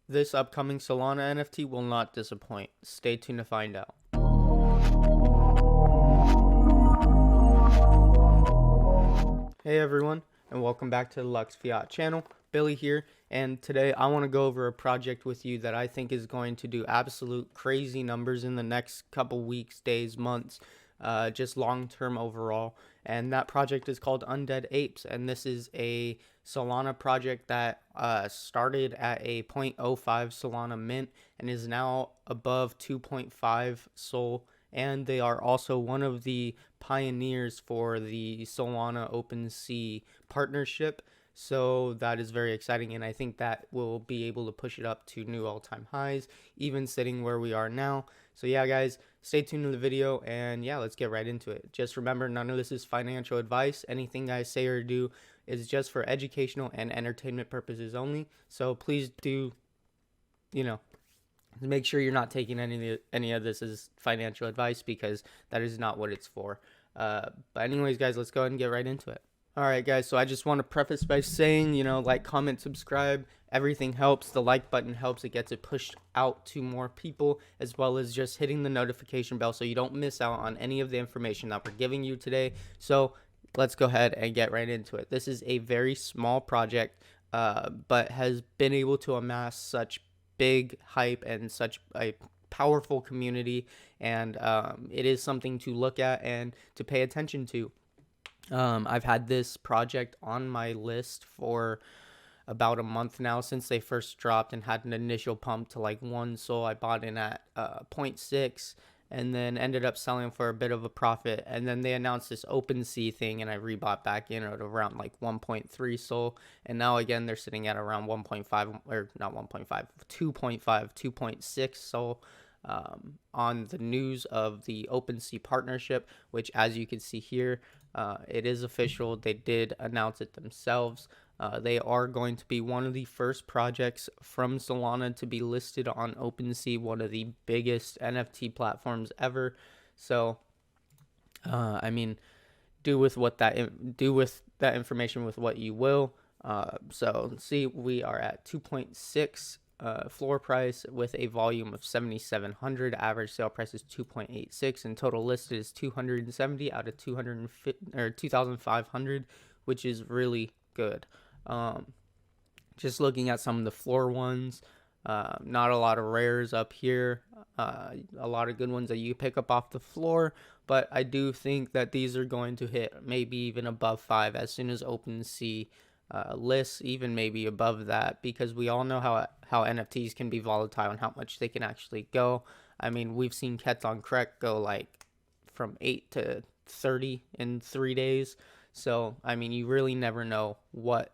This upcoming Solana NFT will not disappoint. Stay tuned to find out. Hey everyone, and welcome back to the Lux Fiat channel. Billy here, and today I want to go over a project with you that I think is going to do absolute crazy numbers in the next couple weeks, days, months, just long term overall. And that project is called Undead Apes, and this is a Solana project that started at a 0.05 Solana mint and is now above 2.5 Sol. And they are also one of the pioneers for the Solana Opensea partnership. So that is very exciting, and I think that will be able to push it up to new all-time highs, even sitting where we are now. So yeah, guys, stay tuned to the video, and yeah, let's get right into it. Just remember, none of this is financial advice. Anything I say or do is just for educational and entertainment purposes only. So please do, make sure you're not taking any of this as financial advice, because that is not what it's for. But anyways, guys, let's go ahead and get right into it. All right, guys, so I just want to preface by saying, like, comment, subscribe. Everything helps. The like button helps. It gets it pushed out to more people, as well as just hitting the notification bell so you don't miss out on any of the information that we're giving you today. So let's go ahead and get right into it. This is a very small project, but has been able to amass such big hype and such a powerful community, and it is something to look at and to pay attention to. I've had this project on my list for about a month now, since they first dropped and had an initial pump to like 1 Sol. I bought in at 0.6 and then ended up selling for a bit of a profit. And then they announced this Opensea thing, and I rebought back in at around like 1.3 Sol. And now again, they're sitting at around 1.5, or not 1.5, 2.5, 2.6 Sol. On the news of the Opensea partnership, which, as you can see here, it is official. They did announce it themselves. They are going to be one of the first projects from Solana to be listed on Opensea, one of the biggest NFT platforms ever. So, I mean, do with that information with what you will. So see, we are at 2.6 floor price with a volume of 7,700. Average sale price is 2.86, and total listed is 270 out of 2,500, which is really good. Just looking at some of the floor ones, not a lot of rares up here, a lot of good ones that you pick up off the floor, but I do think that these are going to hit maybe even above 5 as soon as Opensea lists, even maybe above that, because we all know how NFTs can be volatile and how much they can actually go. I mean, we've seen Cats on Crec go like from 8 to 30 in 3 days. So I mean, you really never know what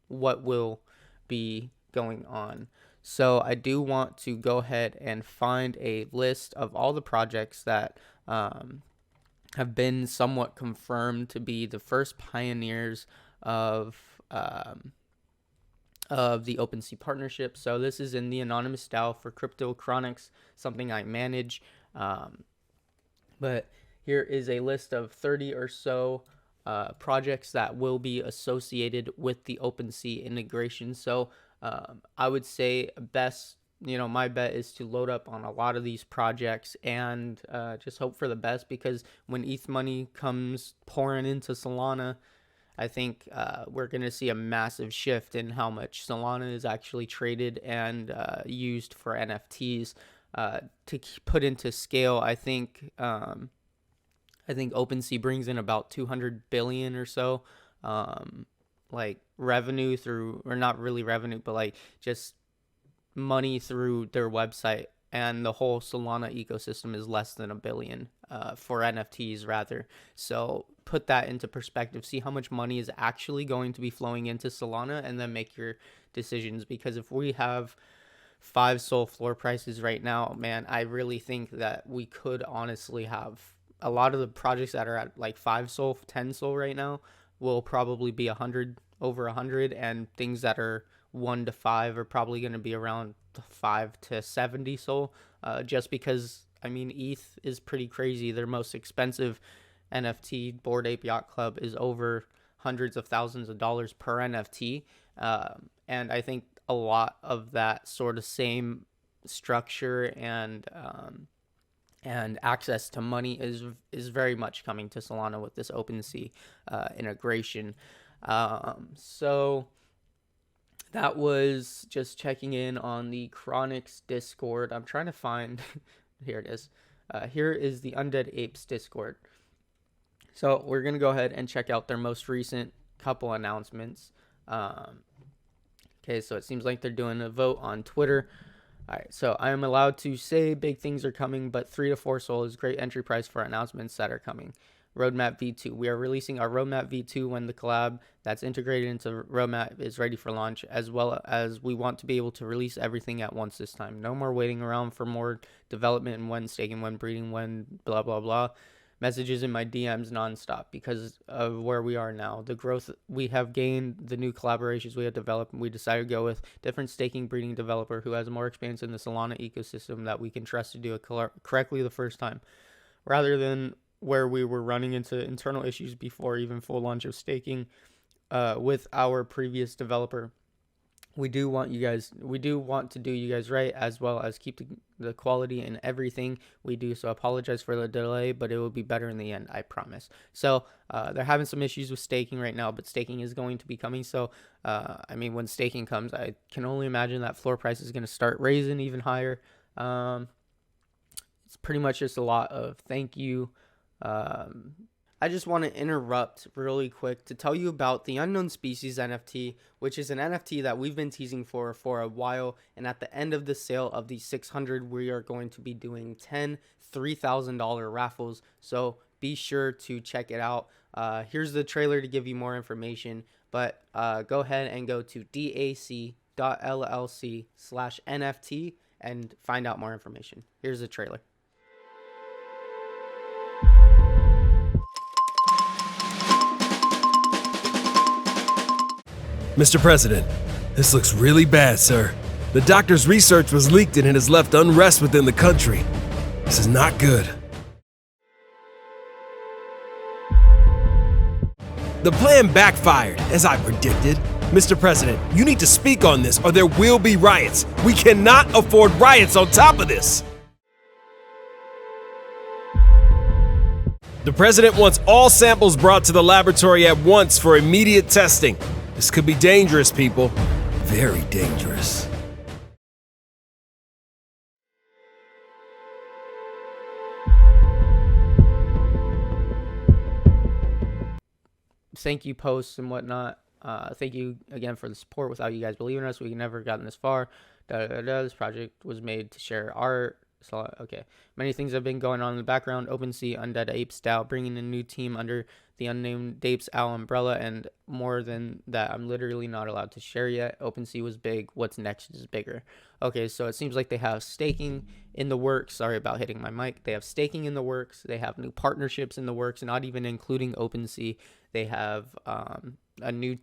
will be going on. So I do want to go ahead and find a list of all the projects that have been somewhat confirmed to be the first pioneers of the Opensea partnership. So this is in the anonymous DAO for Crypto Chronics, something I manage. But here is a list of 30 or so projects that will be associated with the Opensea integration. So I would say my bet is to load up on a lot of these projects and just hope for the best, because when ETH money comes pouring into Solana, I think we're going to see a massive shift in how much Solana is actually traded and used for NFTs. To put into scale, I think Opensea brings in about 200 billion or so, like revenue through, or not really revenue, but like just money through their website, and the whole Solana ecosystem is less than $1 billion for NFTs rather. So put that into perspective, see how much money is actually going to be flowing into Solana, and then make your decisions. Because if we have 5 Sol floor prices right now, man, I really think that we could honestly have a lot of the projects that are at like 5 Sol, 10 Sol right now will probably be over 100, and things that are 1 to 5 are probably going to be around 5 to 70 Sol, just because, I mean, ETH is pretty crazy. Their most expensive NFT, Bored Ape Yacht Club, is over hundreds of thousands of dollars per NFT, and I think a lot of that sort of same structure and access to money is very much coming to Solana with this Opensea integration. So that was just checking in on the Chronix Discord. I'm trying to find here it is. Here is the Undead Apes Discord. So we're gonna go ahead and check out their most recent couple announcements. Okay, so it seems like they're doing a vote on Twitter. All right, so I am allowed to say big things are coming, but 3 to 4 SOL is great entry price for announcements that are coming. Roadmap V2. We are releasing our Roadmap V2 when the collab that's integrated into Roadmap is ready for launch, as well as we want to be able to release everything at once this time. No more waiting around for more development and when staking, when breeding, when blah, blah, blah. Messages in my DMs nonstop because of where we are now. The growth we have gained, the new collaborations we have developed, and we decided to go with different staking breeding developer who has more experience in the Solana ecosystem that we can trust to do it correctly the first time, rather than where we were running into internal issues before even full launch of staking with our previous developer. We do want to do you guys right, as well as keep the quality in everything we do. So I apologize for the delay, but it will be better in the end, I promise. So they're having some issues with staking right now, but staking is going to be coming. So I mean, when staking comes, I can only imagine that floor price is going to start raising even higher. It's pretty much just a lot of thank you. I just want to interrupt really quick to tell you about the Unknown Species NFT, which is an NFT that we've been teasing for a while. And at the end of the sale of the 600, we are going to be doing 10 $3,000 raffles. So be sure to check it out. Here's the trailer to give you more information, but go ahead and go to Dac.llc/NFT and find out more information. Here's the trailer. Mr. President, this looks really bad, sir. The doctor's research was leaked and it has left unrest within the country. This is not good. The plan backfired, as I predicted. Mr. President, you need to speak on this or there will be riots. We cannot afford riots on top of this. The president wants all samples brought to the laboratory at once for immediate testing. This could be dangerous, people. Very dangerous. Thank you, posts and whatnot. Thank you again for the support. Without you guys believing us, we could never have gotten this far. This project was made to share art. So, okay. Many things have been going on in the background. Opensea, Undead Apes DAO, bringing a new team under the Unnamed Apes DAO umbrella, and more than that, I'm literally not allowed to share yet. Opensea was big. What's next is bigger. Okay, so it seems like they have staking in the works. Sorry about hitting my mic. They have staking in the works. They have new partnerships in the works, not even including Opensea. They have new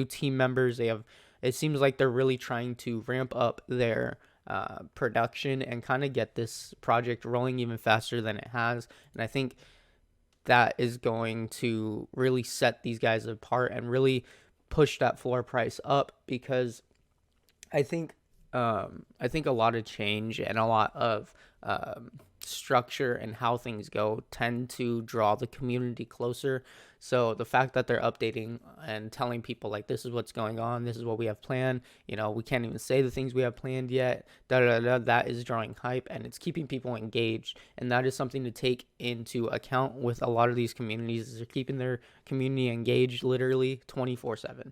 team members. It seems like they're really trying to ramp up their production and kind of get this project rolling even faster than it has. And I think that is going to really set these guys apart and really push that floor price up, because I think a lot of change and a lot of structure and how things go tend to draw the community closer. So the fact that they're updating and telling people like, this is what's going on, this is what we have planned, we can't even say the things we have planned yet, that is drawing hype and it's keeping people engaged. And that is something to take into account with a lot of these communities, is they're keeping their community engaged literally 24/7.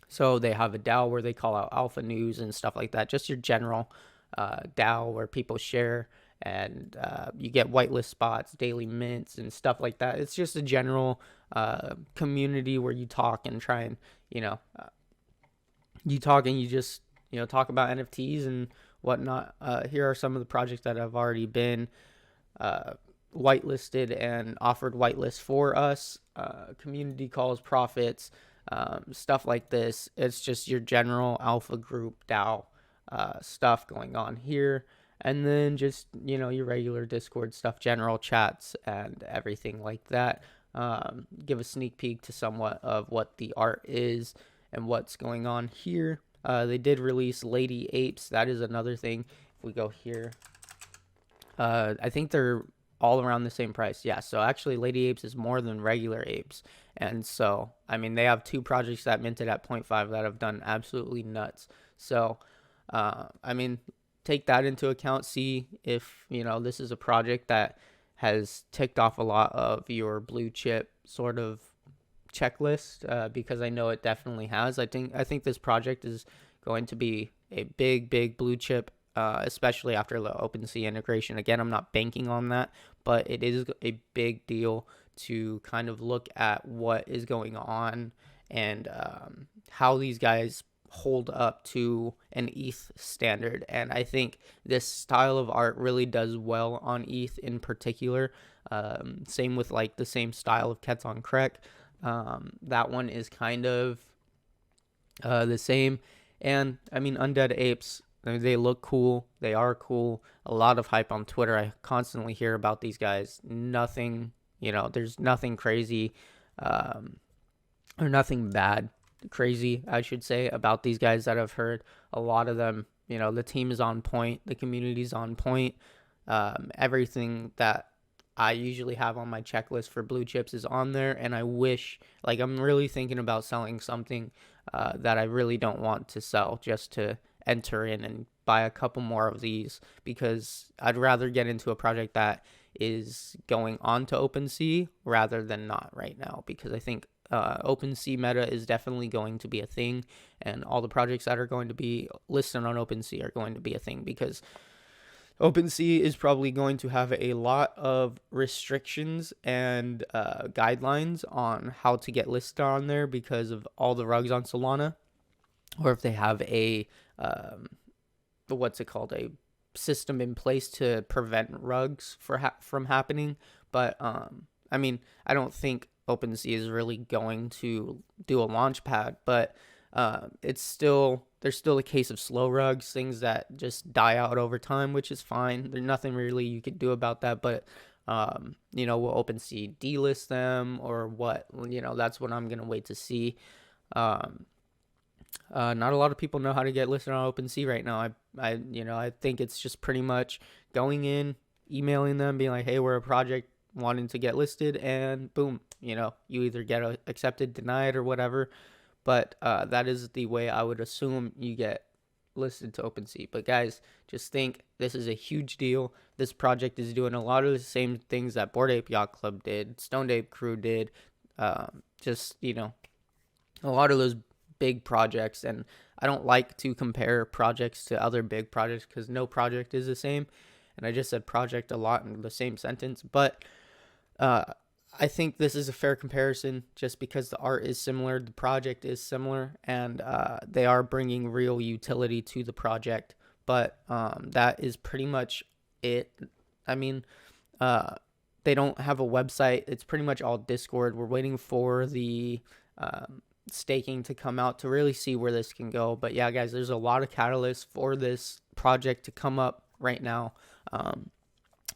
So they have a DAO where they call out alpha news and stuff like that, just your general DAO where people share, and you get whitelist spots, daily mints and stuff like that. It's just a general community where you talk and try and you talk about NFTs and whatnot. Here are some of the projects that have already been whitelisted and offered whitelist for us. Community calls, profits, stuff like this. It's just your general alpha group DAO stuff going on here. And then just, your regular Discord stuff, general chats and everything like that. Give a sneak peek to somewhat of what the art is and what's going on here. They did release Lady Apes. That is another thing. If we go here, I think they're all around the same price. Yeah, so actually Lady Apes is more than regular apes. And so, I mean, they have 2 projects that minted at 0.5 that have done absolutely nuts. So, I mean, take that into account. See if, this is a project that has ticked off a lot of your blue chip sort of checklist, because I know it definitely has. I think this project is going to be a big blue chip, especially after the Opensea integration. Again, I'm not banking on that, but it is a big deal to kind of look at what is going on and how these guys hold up to an ETH standard. And I think this style of art really does well on ETH in particular. Same with like the same style of Kets on Krek. That one is kind of the same. And I mean, Undead Apes, they look cool. They are cool. A lot of hype on Twitter. I constantly hear about these guys. Nothing, there's nothing crazy, or nothing bad, crazy, I should say, about these guys that I've heard. A lot of them, the team is on point. The community's on point. Everything that I usually have on my checklist for blue chips is on there. And I wish, like, I'm really thinking about selling something that I really don't want to sell, just to enter in and buy a couple more of these, because I'd rather get into a project that is going on to Opensea rather than not right now, because I think Opensea meta is definitely going to be a thing, and all the projects that are going to be listed on Opensea are going to be a thing, because Opensea is probably going to have a lot of restrictions and guidelines on how to get listed on there because of all the rugs on Solana, or if they have a a system in place to prevent rugs from happening. But I mean, I don't think Opensea is really going to do a launch pad, but there's still a case of slow rugs, things that just die out over time, which is fine. There's nothing really you could do about that, but will Opensea delist them or what? That's what I'm gonna wait to see. Not a lot of people know how to get listed on Opensea right now. I think it's just pretty much going in, emailing them, being like, hey, we're a project wanting to get listed, and boom, you either get accepted, denied, or whatever. But that is the way I would assume you get listed to Opensea. But guys, just think, this is a huge deal. This project is doing a lot of the same things that Bored Ape Yacht Club did, Stoned Ape Crew did, a lot of those big projects. And I don't like to compare projects to other big projects because no project is the same. And I just said project a lot in the same sentence, but I think this is a fair comparison just because the art is similar, the project is similar, and they are bringing real utility to the project. But that is pretty much it. I mean, they don't have a website. It's pretty much all Discord. We're waiting for the staking to come out to really see where this can go. But yeah, guys, there's a lot of catalysts for this project to come up right now.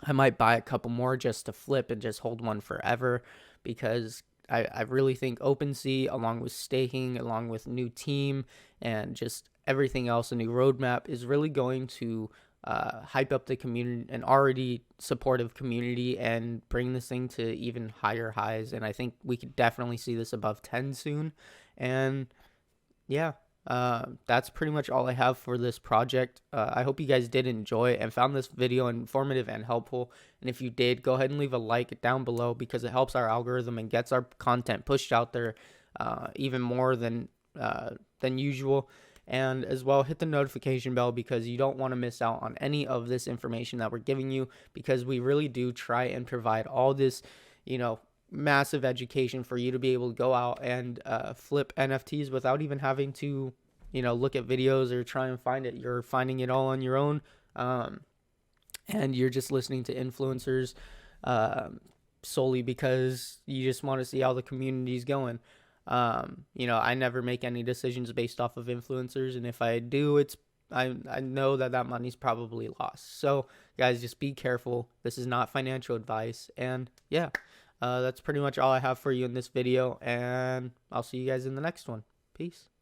I might buy a couple more just to flip and just hold one forever, because I really think Opensea, along with staking, along with new team, and just everything else, a new roadmap, is really going to hype up the community, an already supportive community, and bring this thing to even higher highs. And I think we could definitely see this above 10 soon. And yeah, that's pretty much all I have for this project. I hope you guys did enjoy and found this video informative and helpful. And if you did, go ahead and leave a like down below, because it helps our algorithm and gets our content pushed out there even more than usual. And as well, hit the notification bell, because you don't want to miss out on any of this information that we're giving you, because we really do try and provide all this, massive education for you to be able to go out and flip NFTs without even having to, look at videos or try and find it. You're finding it all on your own, and you're just listening to influencers solely because you just want to see how the community's going. I never make any decisions based off of influencers, and if I do, I know that money's probably lost. So guys, just be careful. This is not financial advice. And yeah, that's pretty much all I have for you in this video, and I'll see you guys in the next one. Peace.